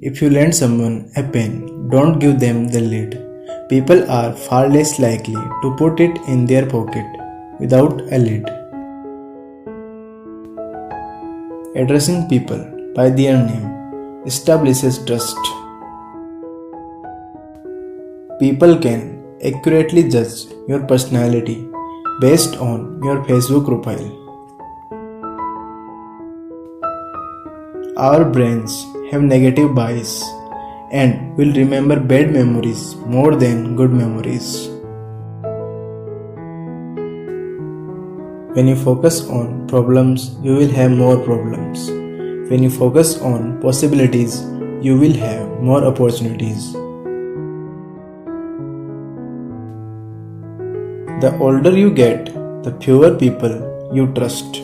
If you lend someone a pen, don't give them the lid. People are far less likely to put it in their pocket without a lid. Addressing people by their name establishes trust. People can accurately judge your personality based on your Facebook profile. Our brains have negative bias and will remember bad memories more than good memories. When you focus on problems, you will have more problems. When you focus on possibilities, you will have more opportunities. The older you get, the fewer people you trust.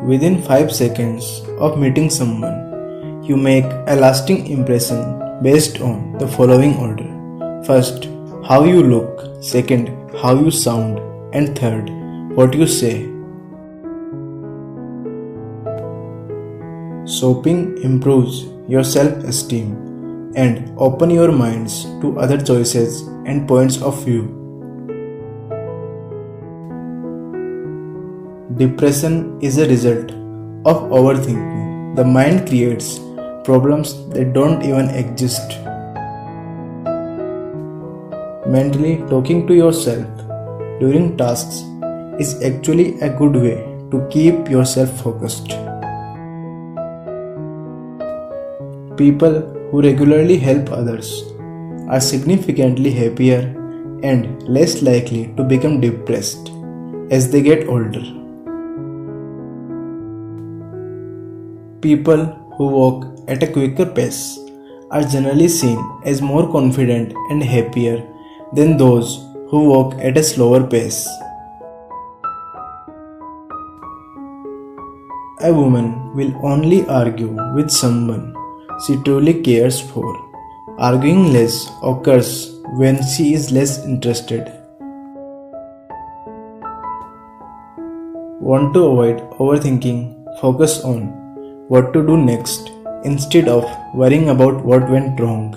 Within 5 seconds of meeting someone, you make a lasting impression based on the following order. First, how you look. Second, how you sound. And third, what you say. Shopping improves your self-esteem and open your minds to other choices and points of view. Depression is a result of overthinking. The mind creates problems that don't even exist. Mentally talking to yourself during tasks is actually a good way to keep yourself focused. People who regularly help others are significantly happier and less likely to become depressed as they get older. People who walk at a quicker pace are generally seen as more confident and happier than those who walk at a slower pace. A woman will only argue with someone she truly cares for. Arguing less occurs when she is less interested. Want to avoid overthinking? Focus on what to do next instead of worrying about what went wrong.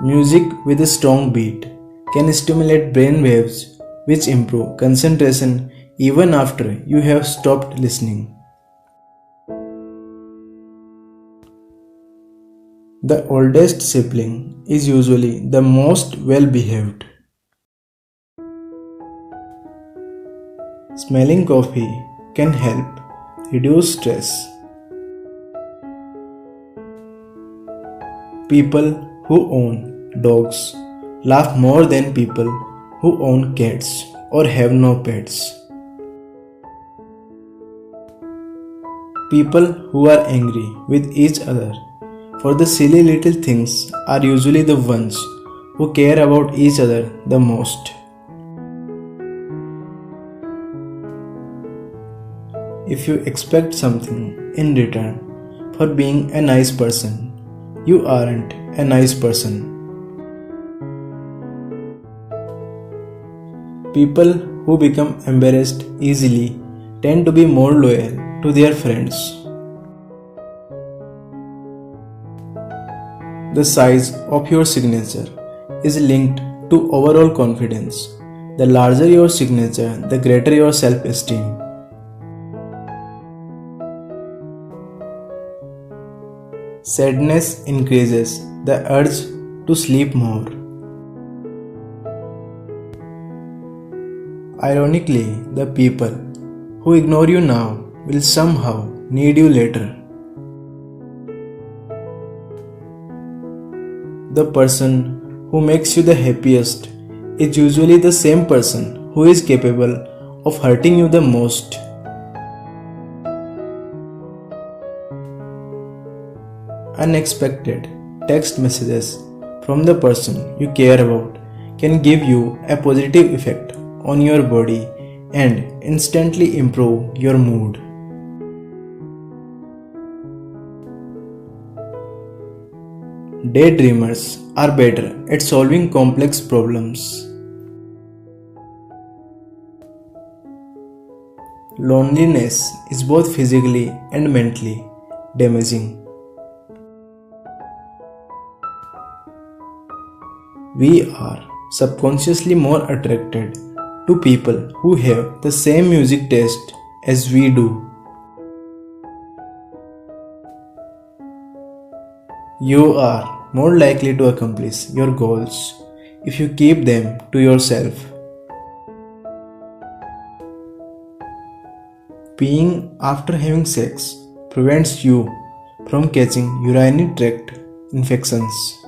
Music with a strong beat can stimulate brain waves which improve concentration even after you have stopped listening. The oldest sibling is usually the most well-behaved. Smelling coffee can help reduce stress. People who own dogs laugh more than people who own cats or have no pets. People who are angry with each other for the silly little things are usually the ones who care about each other the most. If you expect something in return for being a nice person, you aren't a nice person. People who become embarrassed easily tend to be more loyal to their friends. The size of your signature is linked to overall confidence. The larger your signature, the greater your self-esteem. Sadness increases the urge to sleep more. Ironically, the people who ignore you now will somehow need you later. The person who makes you the happiest is usually the same person who is capable of hurting you the most. Unexpected text messages from the person you care about can give you a positive effect on your body and instantly improve your mood. Daydreamers are better at solving complex problems. loneliness is both physically and mentally damaging. We are subconsciously more attracted to people who have the same music taste as we do. You are more likely to accomplish your goals if you keep them to yourself. Peeing after having sex prevents you from catching urinary tract infections.